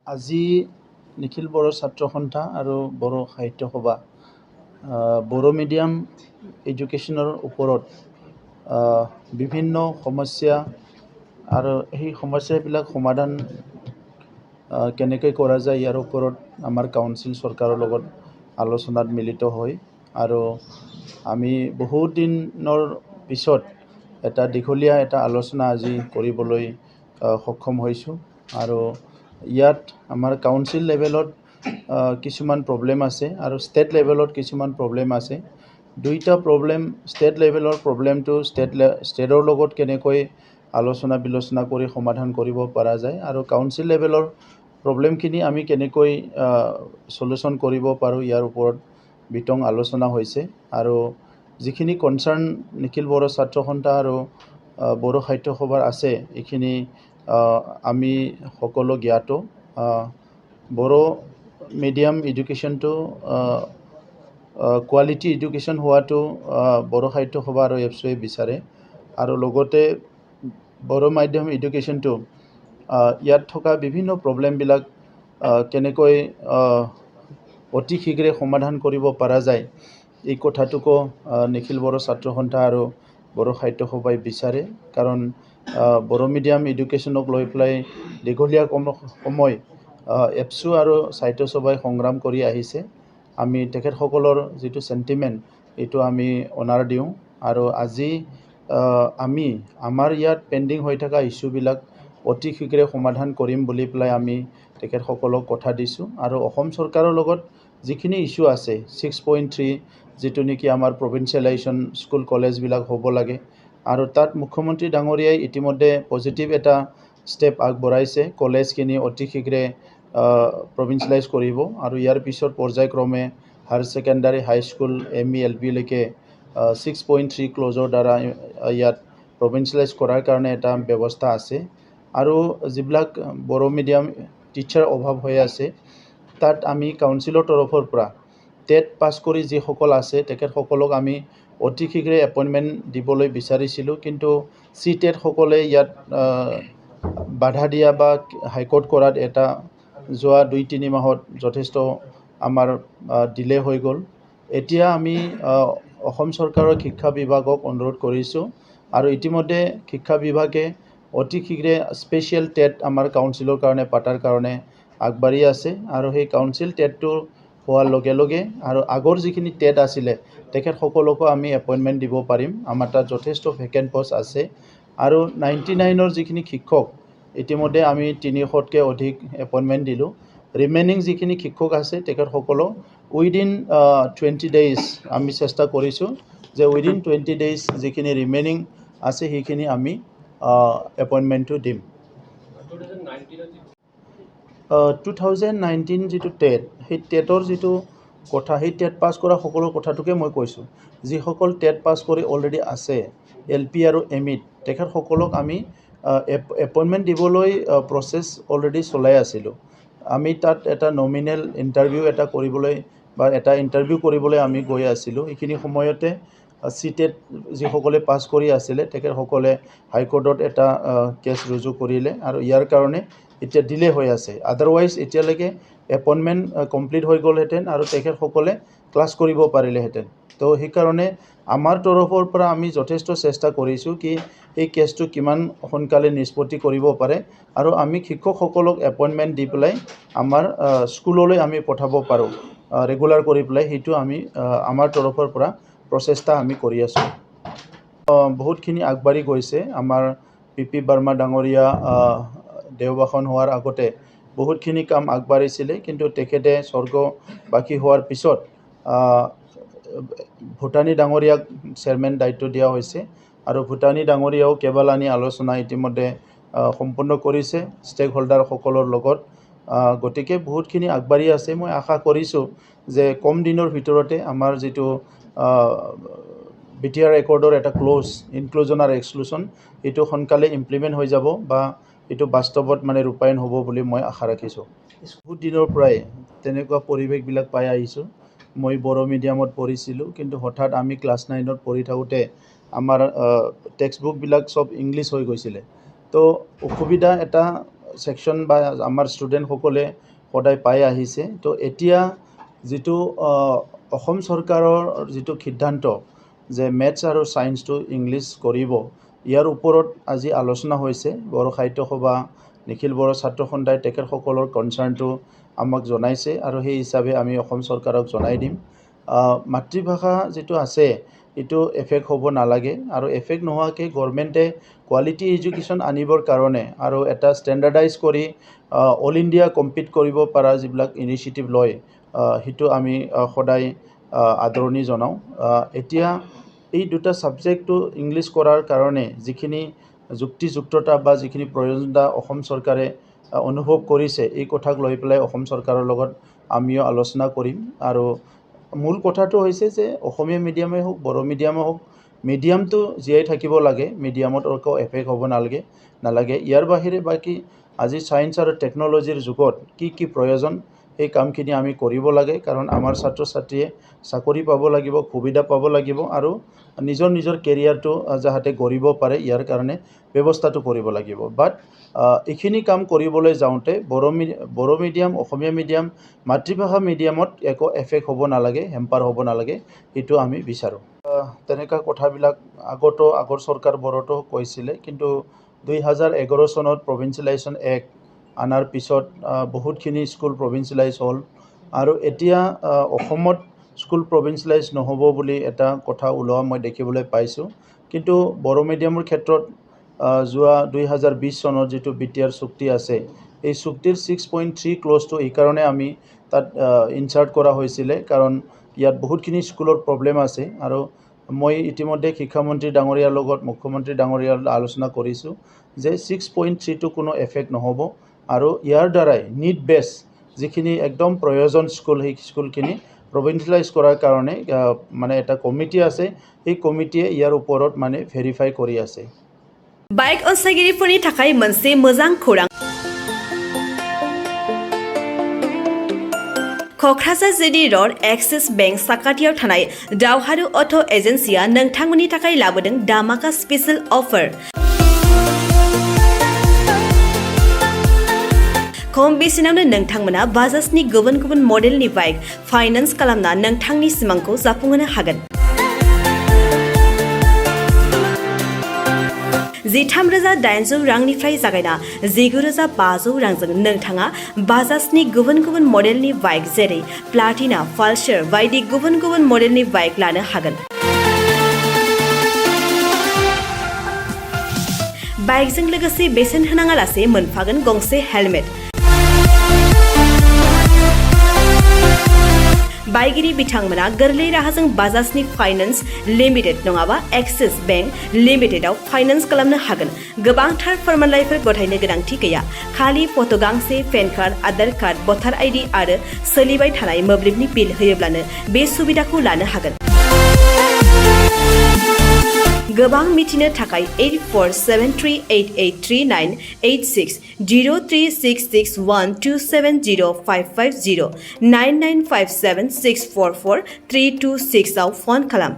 আজি নিখিল বড়ো ছাত্ৰ সন্থা আৰু বড়ো সাহিত্য সভা বড়ো মিডিয়াম এডুকেশ্যনৰ ওপৰত বিভিন্ন সমস্যা আৰু সেই সমস্যাবিলাক সমাধান কেনেকৈ কৰা যায় ইয়াৰ ওপৰত আমাৰ কাউন্সিল চৰকাৰৰ লগত আলোচনাত মিলিত হয় আৰু আমি বহুত দিনৰ পিছত এটা দীঘলীয়া এটা আলোচনা আজি কৰিবলৈ সক্ষম হৈছোঁ আৰু ইয়াত আমাৰ কাউন্সিল লেভেলত কিছুমান প্ৰব্লেম আছে আৰু ষ্টেট লেভেলত কিছুমান প্ৰব্লেম আছে দুইটা প্ৰব্লেম ষ্টেট লেভেলৰ প্ৰব্লেমটো ষ্টেটৰ লগত কেনেকৈ আলোচনা বিলোচনা কৰি সমাধান কৰিব পৰা যায় আৰু কাউন্সিল লেভেলৰ প্ৰব্লেমখিনি আমি কেনেকৈ সলিউশ্যন কৰিব পাৰোঁ ইয়াৰ ওপৰত বিতং আলোচনা হৈছে আৰু যিখিনি কনচাৰ্ণ নিখিল বড়ো ছাত্ৰ সন্থা আৰু বড়ো সাহিত্য সভাৰ আছে এইখিনি আমি সকলো জ্ঞাত বড়ো মিডিয়াম এডুকেশ্যনটো কোৱালিটি এডুকেশ্যন হোৱাটো বড়ো সাহিত্য সভা আৰু এপছুৱে বিচাৰে আৰু লগতে বড়ো মাধ্যম এডুকেশ্যনটো ইয়াত থকা বিভিন্ন প্ৰব্লেমবিলাক কেনেকৈ অতি শীঘ্ৰে সমাধান কৰিব পৰা যায় এই কথাটোকো নিখিল বড়ো ছাত্ৰ সন্থা আৰু বড়ো সাহিত্য সভাই বিচাৰে কাৰণ বড়ো মিডিয়াম এডুকেশ্যনক লৈ পেলাই দীঘলীয়া সময় এপছু আৰু সাহিত্য সভাই সংগ্ৰাম কৰি আহিছে আমি তেখেতসকলৰ যিটো সেন্টিমেন্ট এইটো আমি অনাৰ দিওঁ আৰু আজি আমি আমাৰ ইয়াত পেন্ডিং হৈ থকা ইস্যুবিলাক অতি শীঘ্ৰে সমাধান কৰিম বুলি পেলাই আমি তেখেতসকলক কথা দিছোঁ আৰু অসম চৰকাৰৰ লগত যিখিনি ইস্যু আছে 6.3 যেটো নেকি আমাৰ প্ৰভিন্সিয়েলাইজেশ্যন স্কুল কলেজবিলাক হ'ব লাগে আৰু তাত মুখ্যমন্ত্ৰী ডাঙৰীয়াই ইতিমধ্যে পজিটিভ এটা ষ্টেপ আগবঢ়াইছে কলেজখিনি অতি শীঘ্ৰে প্ৰভিন্সিয়েলাইজ কৰিব আৰু ইয়াৰ পিছত পৰ্যায়ক্ৰমে হায়াৰ ছেকেণ্ডাৰী হাই স্কুল ME LP লৈকে 6.3 ক্লজৰ দ্বাৰা ইয়াত প্ৰভিন্সিয়েলাইজ কৰাৰ কাৰণে এটা ব্যৱস্থা আছে আৰু যিবিলাক বড়ো মিডিয়াম টিচাৰ অভাৱ হৈ আছে তাত আমি কাউন্সিলৰ তৰফৰ পৰা টেট পাছ কৰি যিসকল আছে তেখেতসকলক আমি অতি শীঘ্ৰে এপইণ্টমেণ্ট দিবলৈ বিচাৰিছিলোঁ কিন্তু টেট সকলে ইয়াত বাধা দিয়া বা হাইকোৰ্ট কৰাত এটা যোৱা 2-3 মাহত যথেষ্ট আমাৰ ডিলে হৈ গ'ল এতিয়া আমি অসম চৰকাৰৰ শিক্ষা বিভাগক অনুৰোধ কৰিছোঁ আৰু ইতিমধ্যে শিক্ষা বিভাগে অতি শীঘ্ৰে স্পেচিয়েল টেট আমাৰ কাউন্সিলৰ কাৰণে পাতাৰ কাৰণে আগবাঢ়ি আছে আৰু সেই কাউন্সিল টেটটো হোৱাৰ লগে লগে আৰু আগৰ যিখিনি টেট আছিলে তেখেতসকলকো আমি এপইণ্টমেণ্ট দিব পাৰিম আমাৰ তাত যথেষ্ট ভেকেণ্ট পোষ্ট আছে আৰু 99ৰ যিখিনি শিক্ষক ইতিমধ্যে আমি 300তকৈ অধিক এপইণ্টমেণ্ট দিলোঁ ৰিমেইনিং যিখিনি শিক্ষক আছে তেখেতসকলক উইদিন 20 ডেইজ আমি চেষ্টা কৰিছোঁ যে উইদিন 20 ডেইজ যিখিনি ৰিমেইনিং আছে সেইখিনি আমি এপইণ্টমেণ্টটো দিম 2019 যিটো টেট সেই টেটৰ যিটো কথা সেই টেট পাছ কৰা সকলৰ কথাটোকে মই কৈছোঁ যিসকল টেট পাছ কৰি অলৰেডি আছে LP আৰু ME তেখেতসকলক আমি এপইণ্টমেণ্ট দিবলৈ প্ৰচেছ অলৰেডি চলাই আছিলোঁ আমি তাত এটা নমিনেল ইণ্টাৰভিউ এটা কৰিবলৈ বা এটা ইণ্টাৰভিউ কৰিবলৈ আমি গৈ আছিলোঁ এইখিনি সময়তে টেট যিসকলে পাছ কৰি আছিলে তেখেতসকলে হাইকোৰ্টত এটা কেছ ৰুজু কৰিলে আৰু ইয়াৰ কাৰণে এতিয়া ডিলে হৈ আছে আদাৰৱাইজ এতিয়ালৈকে এপইণ্টমেণ্ট কমপ্লিট হৈ গ'লহেঁতেন আৰু তেখেতসকলে ক্লাছ কৰিব পাৰিলেহেঁতেন তো সেইকাৰণে আমাৰ তৰফৰ পৰা আমি যথেষ্ট চেষ্টা কৰিছোঁ কি এই কেছটো কিমান সোনকালে নিষ্পত্তি কৰিব পাৰে আৰু আমি শিক্ষকসকলক এপইণ্টমেণ্ট দি পেলাই আমাৰ স্কুললৈ আমি পঠাব পাৰোঁ ৰেগুলাৰ কৰি পেলাই সেইটো আমি আমাৰ তৰফৰ পৰা প্ৰচেষ্টা আমি কৰি আছোঁ বহুতখিনি আগবাঢ়ি গৈছে আমাৰ PP বাৰ্মা ডাঙৰীয়া দেওবাখন হোৱাৰ আগতে বহুতখিনি কাম আগবাঢ়িছিলে কিন্তু তেখেতে স্বৰ্গবাসী হোৱাৰ পিছত ভূটানী ডাঙৰীয়াক চেয়াৰমেন দায়িত্ব দিয়া হৈছে আৰু ভূটানী ডাঙৰীয়াও কেইবালানি আলোচনা ইতিমধ্যে সম্পূৰ্ণ কৰিছে ষ্টেক হোল্ডাৰসকলৰ লগত গতিকে বহুতখিনি আগবাঢ়ি আছে মই আশা কৰিছোঁ যে কম দিনৰ ভিতৰতে আমাৰ যিটো BTR ৰেকৰ্ডৰ এটা ক্ল'জ ইনক্লুজন আৰু এক্সক্লুজন এইটো সোনকালে ইমপ্লিমেণ্ট হৈ যাব বা এইটো বাস্তৱত মানে ৰূপায়ণ হ'ব বুলি মই আশা ৰাখিছোঁ বহুত দিনৰ পৰাই তেনেকুৱা পৰিৱেশবিলাক পাই আহিছোঁ মই বড়ো মিডিয়ামত পঢ়িছিলোঁ কিন্তু হঠাৎ আমি ক্লাছ 9ত পঢ়ি থাকোঁতে আমাৰ টেক্সট বুকবিলাক চব ইংলিছ হৈ গৈছিলে তো অসুবিধা এটা সেকশন বা আমাৰ ষ্টুডেণ্টসকলে সদায় পাই আহিছে। তো এতিয়া যিটো অসম চৰকাৰৰ যিটো সিদ্ধান্ত যে মেথছ আৰু ছায়েন্সটো ইংলিছ কৰিব, ইয়াৰ ওপৰত আজি আলোচনা হৈছে। বড়ো সাহিত্য সভা, নিখিল বড়ো ছাত্ৰ সন্থাই তেখেতসকলৰ কনচাৰ্ণটো আমাক জনাইছে আৰু সেই হিচাপে আমি অসম চৰকাৰক জনাই দিম। মাতৃভাষা যিটো আছে এইটো এফেক্ট হ'ব নালাগে আৰু এফেক্ট নোহোৱাকৈ গভৰ্ণমেণ্টে কোৱালিটি এডুকেশ্যন আনিবৰ কাৰণে আৰু এটা ষ্টেণ্ডাৰ্ডাইজ কৰি অল ইণ্ডিয়া কম্পিট কৰিব পৰা যিবিলাক ইনিচিয়েটিভ লয়, সেইটো আমি সদায় আদৰণি জনাওঁ। এতিয়া এই দুটা ছাবজেক্টটো ইংলিছ কৰাৰ কাৰণে যিখিনি যুক্তিযুক্ততা বা যিখিনি প্ৰয়োজনীয়তা অসম চৰকাৰে অনুভৱ কৰিছে, এই কথাক লৈ পেলাই অসম চৰকাৰৰ লগত আমিও আলোচনা কৰিম। আৰু মূল কথাটো হৈছে যে অসমীয়া মিডিয়ামেই হওক, বড়ো মিডিয়ামেই হওক, মিডিয়ামটো জীয়াই থাকিব লাগে, মিডিয়ামত একো এফেক্ট হ'ব নালাগে। ইয়াৰ বাহিৰে বাকী আজি ছায়েন্স আৰু টেকন'লজিৰ যুগত কি কি প্ৰয়োজন, সেই কামখিনি আমি কৰিব লাগে। কাৰণ আমাৰ ছাত্ৰ ছাত্ৰীয়ে চাকৰি পাব লাগিব, সুবিধা পাব লাগিব আৰু নিজৰ কেৰিয়াৰটো যাতে গঢ়িব পাৰে, ইয়াৰ কাৰণে ব্যৱস্থাটো কৰিব লাগিব। বাট এইখিনি কাম কৰিবলৈ যাওঁতে বড়ো মিডিয়াম, অসমীয়া মিডিয়াম, মাতৃভাষা মিডিয়ামত একো এফেক্ট হ'ব নালাগে, হেম্পাৰ হ'ব নালাগে, সেইটো আমি বিচাৰোঁ। তেনেকুৱা কথাবিলাক আগৰ চৰকাৰবোৰতো কৈছিলে, কিন্তু 2011 চনত প্ৰভিঞ্চিয়েলাইজেশ্যন এক্ট অনাৰ পিছত বহুতখিনি স্কুল প্ৰভিঞ্চিয়েলাইজ হ'ল আৰু এতিয়া অসমত স্কুল প্ৰভিঞ্চিয়েলাইজ নহ'ব বুলি এটা কথা ওলোৱা মই দেখিবলৈ পাইছোঁ। কিন্তু বড়ো মিডিয়ামৰ ক্ষেত্ৰত যোৱা 2020 চনত যিটো BTR চুক্তি আছে, এই চুক্তিৰ 6.3 ক্লজটো এইকাৰণে আমি তাত ইনচাৰ্ট কৰা হৈছিলে, কাৰণ ইয়াত বহুতখিনি স্কুলৰ প্ৰব্লেম আছে। আৰু মই ইতিমধ্যে শিক্ষামন্ত্ৰী ডাঙৰীয়াৰ লগত মুখ্যমন্ত্ৰী ডাঙৰীয়াৰ আলোচনা কৰিছোঁ যে 6.3টো কোনো এফেক্ট নহ'ব আৰু ইয়াৰ দ্বাৰাই নিড বেছ যিখিনি একদম প্ৰয়োজন স্কুল, সেই স্কুলখিনি প্ৰভিঞ্চিয়েলাইজ কৰাৰ কাৰণে মানে এটা কমিটি আছে, এই কমিটিয়ে ইয়াৰ ওপৰত মানে ভেৰিফাই কৰি আছে। বাইক অনसायगिरिफोरनि थाखाय मोनसे मोजां खौरां। क'क्राझार जिडी र'ड एक्सिस बेंक साखाथियाव थानाय दावहारु अट' एजेन्सिया नोंथांमोननि थाखाय लाबोदों दामाका स्पेशल अफार। खम बेसेनावनो नोंथांमोना बाजाजनि गुबुन गुबुन मडेलनि बाइक फाइनान्स खालामना नोंथांनि सिमांखौ जाफुंहोनो हागोन। 13,800 रांनिफ्राय जागायना 19,500 रांजों नोंथाङा बाजाजनि गुबुन गुबुन मडेलनि बाइक जेरै प्लाटिना, पालसार बायदि गुबुन गुबुन मडेलनि बाइक लानो हागोन। बाइकजों लोगोसे बेसेन होनाङालासे मोनफागोन गंसे हेलमेट। बाइगिरि बिथांमोना गोरलै राहाजों बाजाजनि फाइनान्स लिमिटेड नङाबा एक्सिस बेंक लिमिटेडआव फाइनान्स खालामनो हागोन। गोबांथार फोरमानलाइफोर गथायनो गोनांथि गैया, खालि फट' गांसे, पेन कार्ड, आधार कार्ड, भटार आइडि आरो सोलिबाय थानाय मोब्लिबनि बिल होयोब्लानो बे सुबिदाखौ लानो हागोन। गोबां मिथिनो थाखाय 8473883986 036612705550 9957644326 आव फन खालाम।